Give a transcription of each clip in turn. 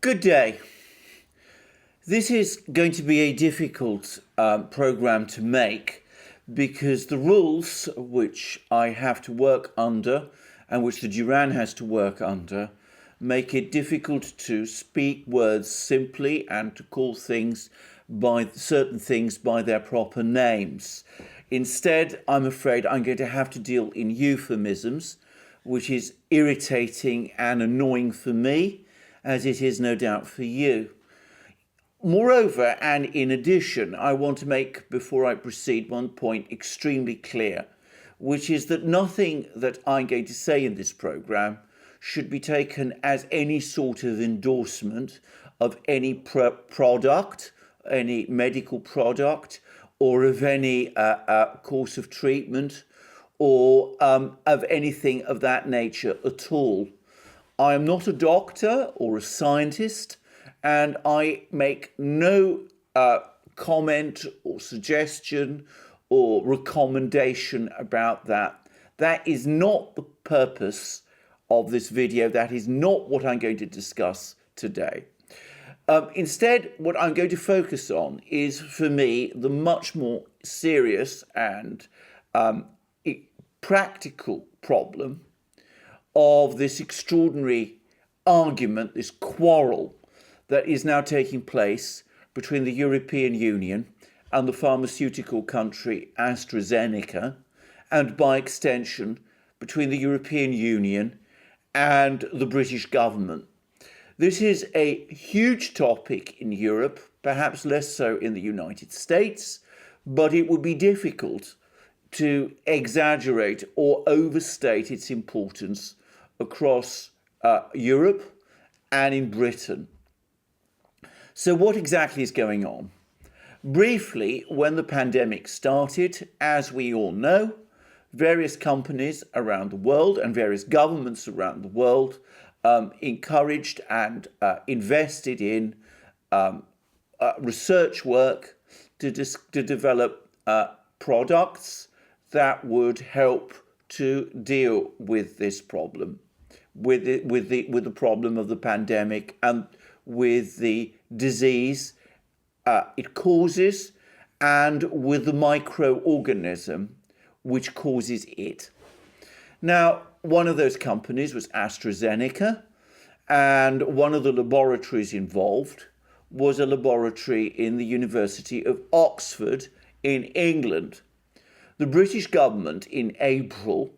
Good day. This is going to be a difficult program to make because the rules which I have to work under and which the Duran has to work under make it difficult to speak words simply and to call things by certain things by their proper names. Instead, I'm afraid I'm going to have to deal in euphemisms, which is irritating and annoying for me, as it is no doubt for you. Moreover, and in addition, I want to make, before I proceed, one point extremely clear, which is that nothing that I'm going to say in this programme should be taken as any sort of endorsement of any product, any medical product, or of any course of treatment, or of anything of that nature at all. I am not a doctor or a scientist, and I make no comment or suggestion or recommendation about that. That is not the purpose of this video. That is not what I'm going to discuss today. Instead, what I'm going to focus on is, for me, the much more serious and practical problem of this extraordinary argument, this quarrel that is now taking place between the European Union and the pharmaceutical country AstraZeneca, and by extension between the European Union and the British government. This is a huge topic in Europe, perhaps less so in the United States, but it would be difficult to exaggerate or overstate its importance across Europe and in Britain. So what exactly is going on? Briefly, when the pandemic started, as we all know, various companies around the world and various governments around the world encouraged and invested in research work to develop products that would help to deal with this problem, with the problem of the pandemic and with the disease it causes, and with the microorganism which causes it. Now, one of those companies was AstraZeneca, and one of the laboratories involved was a laboratory in the University of Oxford in England. The British government in April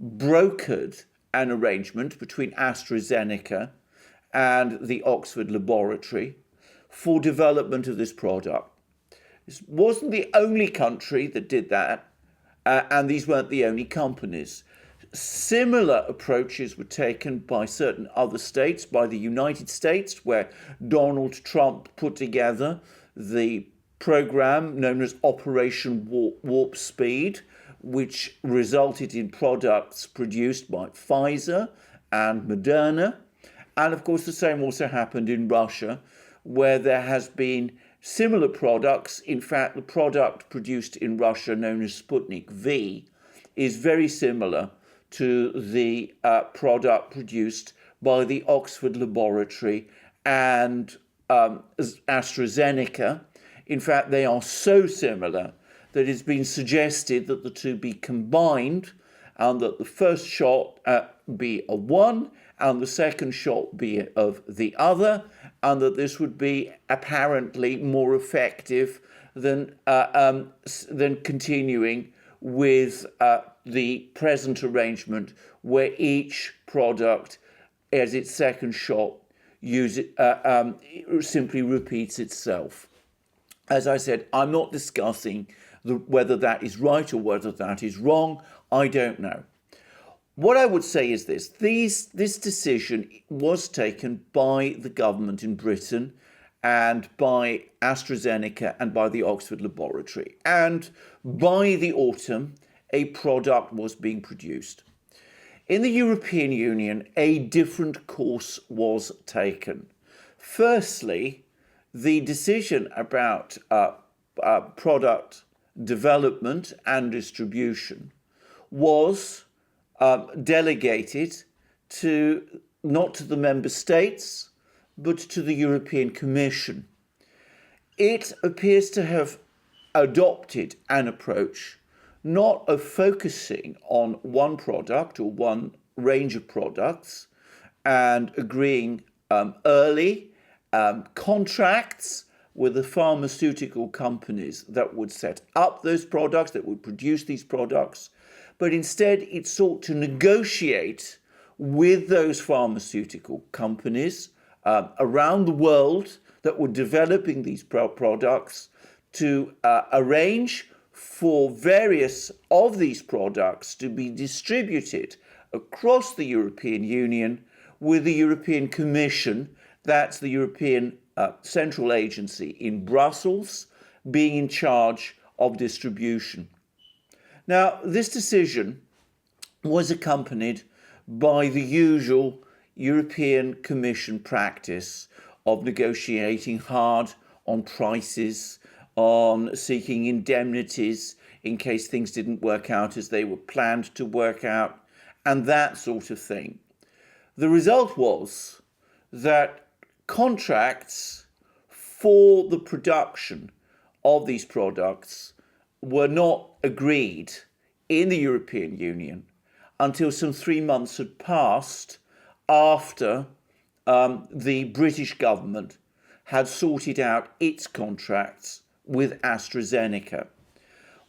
brokered an arrangement between AstraZeneca and the Oxford laboratory for development of this product. This wasn't the only country that did that, and these weren't the only companies. Similar approaches were taken by certain other states, by the United States, where Donald Trump put together the program known as Operation Warp Speed, which resulted in products produced by Pfizer and Moderna. And of course, the same also happened in Russia, where there has been similar products. In fact, the product produced in Russia, known as Sputnik V, is very similar to the product produced by the Oxford laboratory and AstraZeneca. In fact, they are so similar that it's been suggested that the two be combined and that the first shot be of one and the second shot be of the other, and that this would be apparently more effective than continuing with the present arrangement, where each product, as its second shot, simply repeats itself. As I said, I'm not discussing whether that is right or whether that is wrong. I don't know. What I would say is this. This decision was taken by the government in Britain and by AstraZeneca and by the Oxford laboratory. And by the autumn, a product was being produced. In the European Union, a different course was taken. Firstly, the decision about product development and distribution was delegated to not to the member states, but to the European Commission. It appears to have adopted an approach not of focusing on one product or one range of products and agreeing early contracts with the pharmaceutical companies that would set up those products, that would produce these products, but instead it sought to negotiate with those pharmaceutical companies around the world that were developing these products to arrange for various of these products to be distributed across the European Union, with the European Commission, that's the European Central Agency in Brussels, being in charge of distribution. Now, this decision was accompanied by the usual European Commission practice of negotiating hard on prices, on seeking indemnities in case things didn't work out as they were planned to work out, and that sort of thing. The result was that contracts for the production of these products were not agreed in the European Union until some 3 months had passed after the British government had sorted out its contracts with AstraZeneca.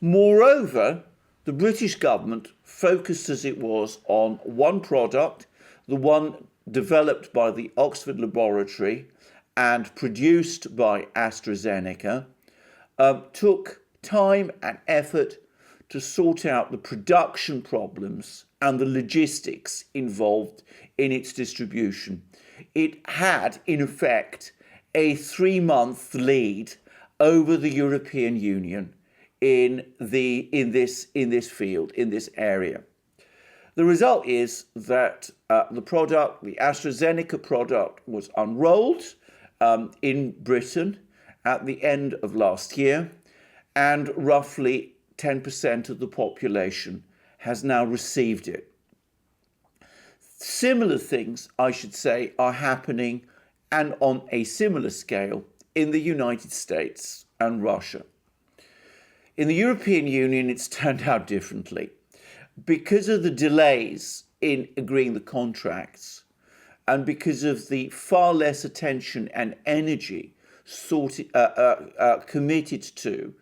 Moreover, the British government, focused as it was on one product, the one developed by the Oxford Laboratory and produced by AstraZeneca, took time and effort to sort out the production problems and the logistics involved in its distribution. It had, in effect, a 3-month lead over the European Union in this field, in this area. The result is that the AstraZeneca product, was unrolled in Britain at the end of last year, and roughly 10% of the population has now received it. Similar things, I should say, are happening, and on a similar scale, in the United States and Russia. In the European Union, it's turned out differently. Because of the delays in agreeing the contracts, and because of the far less attention and energy committed to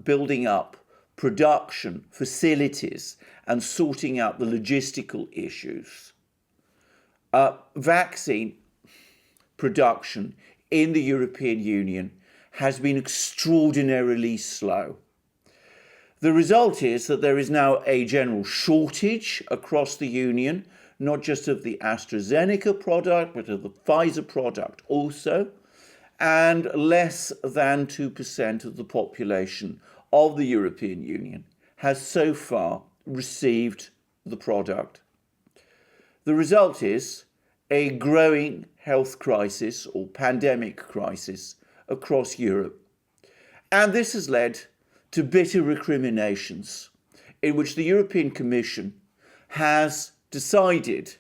building up production facilities and sorting out the logistical issues, vaccine production in the European Union has been extraordinarily slow. The result is that there is now a general shortage across the Union, not just of the AstraZeneca product, but of the Pfizer product also, and less than 2% of the population of the European Union has so far received the product. The result is a growing health crisis or pandemic crisis across Europe. And this has led to bitter recriminations in which the European Commission has decided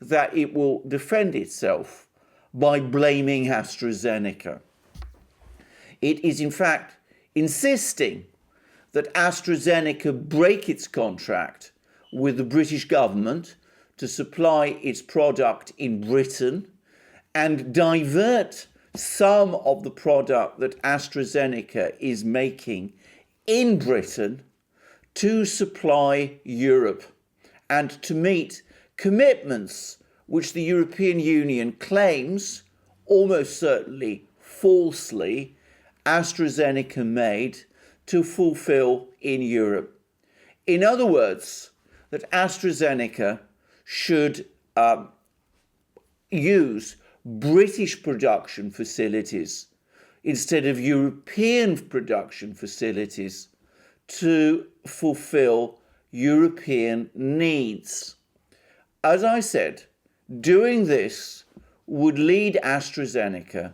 that it will defend itself by blaming AstraZeneca. It is in fact insisting that AstraZeneca break its contract with the British government to supply its product in Britain and divert some of the product that AstraZeneca is making in Britain to supply Europe and to meet commitments which the European Union claims, almost certainly falsely, AstraZeneca made to fulfill in Europe. In other words, that AstraZeneca should use British production facilities instead of European production facilities to fulfill European needs. As I said, doing this would lead AstraZeneca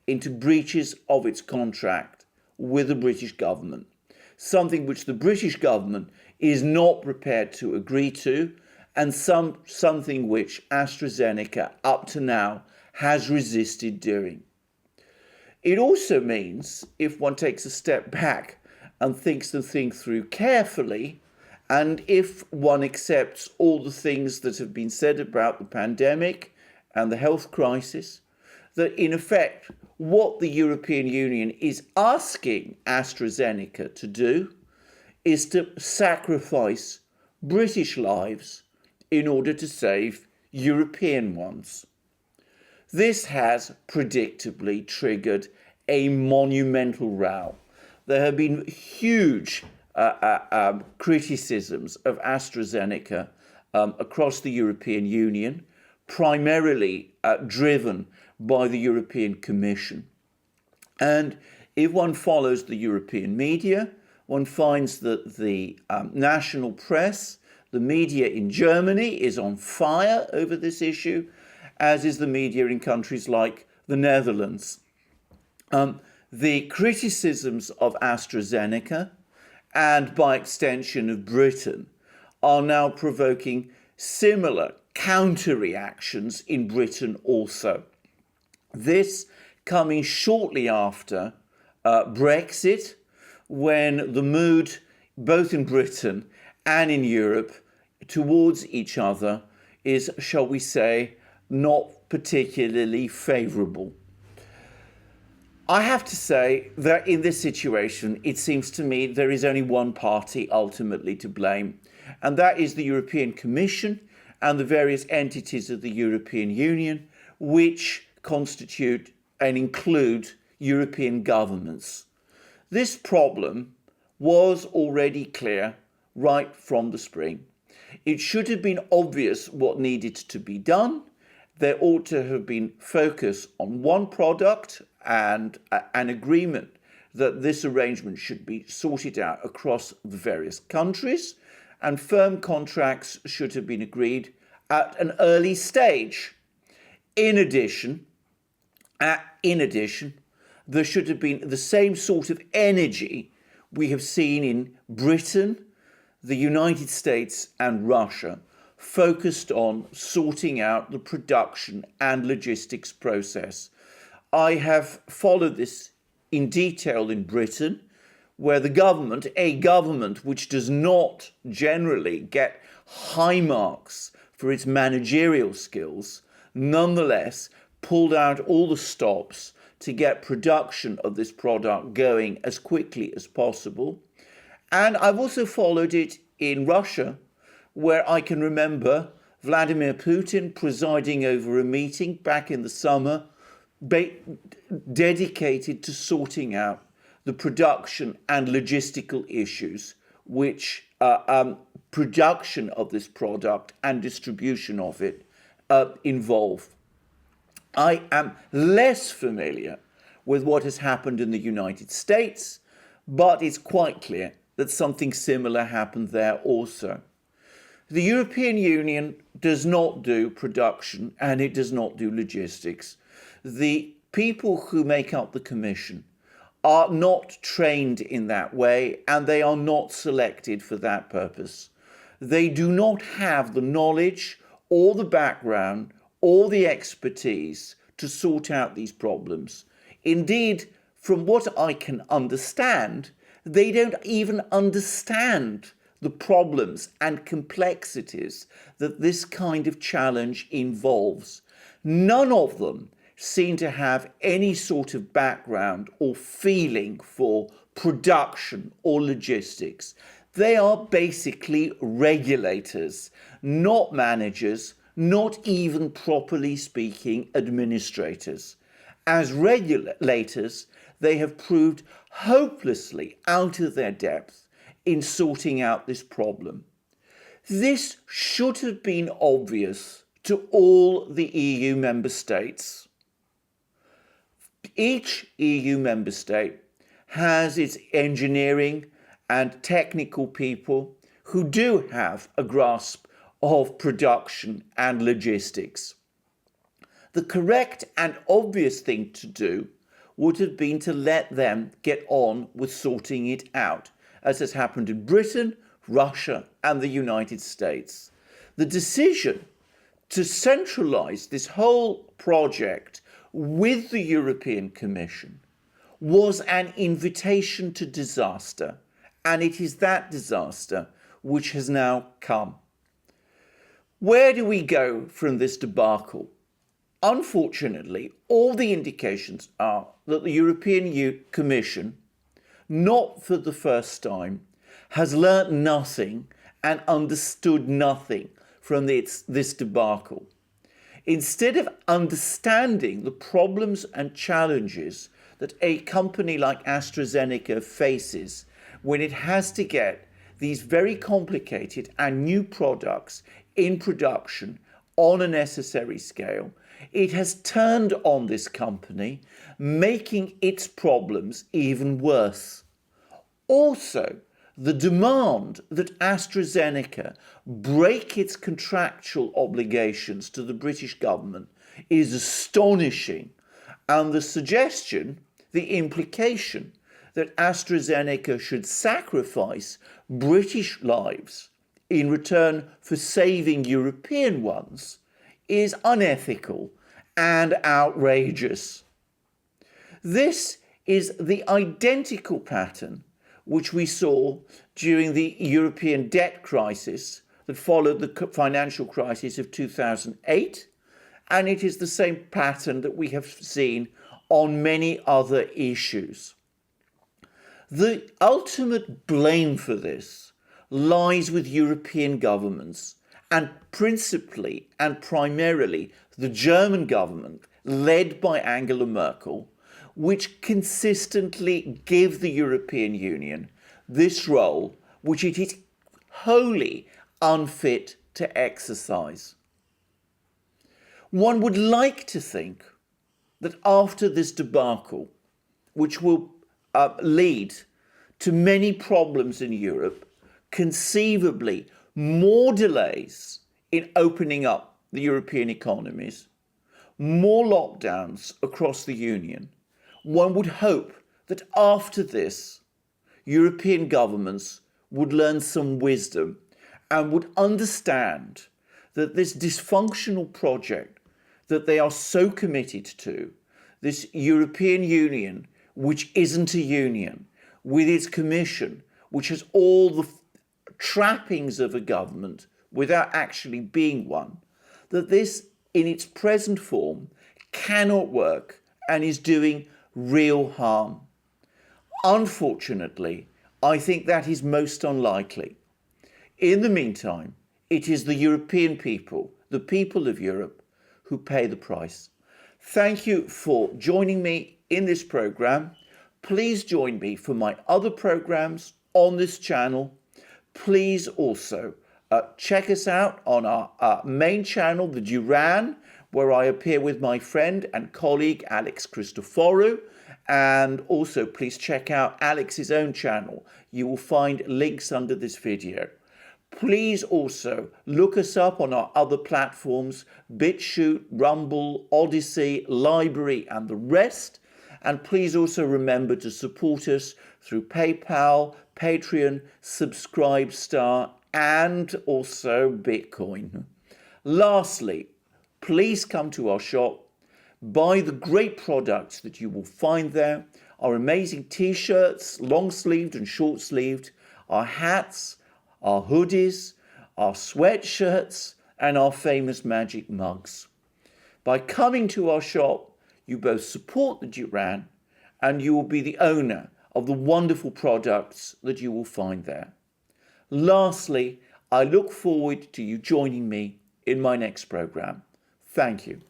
into breaches of its contract with the British government, something which the British government is not prepared to agree to, and something which AstraZeneca up to now has resisted doing. It also means, if one takes a step back and thinks the thing through carefully, and if one accepts all the things that have been said about the pandemic and the health crisis, that in effect, what the European Union is asking AstraZeneca to do is to sacrifice British lives in order to save European ones. This has predictably triggered a monumental row. There have been huge criticisms of AstraZeneca across the European Union, primarily driven by the European Commission. And if one follows the European media, one finds that the national press, the media in Germany, is on fire over this issue, as is the media in countries like the Netherlands. The criticisms of AstraZeneca, and by extension of Britain, are now provoking similar counter-reactions in Britain also. This coming shortly after Brexit, when the mood, both in Britain and in Europe, towards each other is, shall we say, not particularly favourable. I have to say that in this situation, it seems to me there is only one party ultimately to blame, and that is the European Commission and the various entities of the European Union, which constitute and include European governments. This problem was already clear right from the spring. It should have been obvious what needed to be done. There ought to have been focus on one product and an agreement that this arrangement should be sorted out across the various countries, and firm contracts should have been agreed at an early stage. In addition, there should have been the same sort of energy we have seen in Britain, the United States and Russia, focused on sorting out the production and logistics process. I have followed this in detail in Britain, where the government, a government which does not generally get high marks for its managerial skills, nonetheless pulled out all the stops to get production of this product going as quickly as possible. And I've also followed it in Russia, where I can remember Vladimir Putin presiding over a meeting back in the summer dedicated to sorting out the production and logistical issues which production of this product and distribution of it involve. I am less familiar with what has happened in the United States, but it's quite clear that something similar happened there also. The European Union does not do production and it does not do logistics. The people who make up the Commission are not trained in that way, and they are not selected for that purpose. They do not have the knowledge or the background or the expertise to sort out these problems. Indeed, from what I can understand, they don't even understand the problems and complexities that this kind of challenge involves. None of them seem to have any sort of background or feeling for production or logistics. They are basically regulators, not managers, not even properly speaking administrators. As regulators, they have proved hopelessly out of their depth in sorting out this problem. This should have been obvious to all the EU member states. Each EU member state has its engineering and technical people who do have a grasp of production and logistics. The correct and obvious thing to do would have been to let them get on with sorting it out, as has happened in Britain, Russia, and the United States. The decision to centralize this whole project with the European Commission was an invitation to disaster, and it is that disaster which has now come. Where do we go from this debacle? Unfortunately, all the indications are that the European Commission, not for the first time, has learnt nothing and understood nothing from this debacle. Instead of understanding the problems and challenges that a company like AstraZeneca faces when it has to get these very complicated and new products in production on a necessary scale, it has turned on this company, making its problems even worse. Also, the demand that AstraZeneca break its contractual obligations to the British government is astonishing, and the suggestion, the implication, that AstraZeneca should sacrifice British lives in return for saving European ones is unethical and outrageous. This is the identical pattern which we saw during the European debt crisis that followed the financial crisis of 2008, and it is the same pattern that we have seen on many other issues. The ultimate blame for this lies with European governments, and principally and primarily the German government, led by Angela Merkel, which consistently give the European Union this role which it is wholly unfit to exercise. One would like to think that after this debacle, which will lead to many problems in Europe, conceivably more delays in opening up the European economies, more lockdowns across the Union, one would hope that after this, European governments would learn some wisdom and would understand that this dysfunctional project that they are so committed to, this European Union, which isn't a union, with its commission, which has all the trappings of a government without actually being one, that this in its present form cannot work and is doing real harm. Unfortunately, I think that is most unlikely. In the meantime, it is the European people, the people of Europe, who pay the price. Thank you for joining me in this program. Please join me for my other programs on this channel. Please also check us out on our main channel, The Duran, where I appear with my friend and colleague Alex Christoforou. And also please check out Alex's own channel. You will find links under this video. Please also look us up on our other platforms, BitChute, Rumble, Odyssey, Library, and the rest. And please also remember to support us through PayPal, Patreon, Subscribestar, and also Bitcoin. Lastly, please come to our shop, buy the great products that you will find there, our amazing t-shirts, long-sleeved and short-sleeved, our hats, our hoodies, our sweatshirts, and our famous magic mugs. By coming to our shop, you both support the Duran and you will be the owner of the wonderful products that you will find there. Lastly, I look forward to you joining me in my next program. Thank you.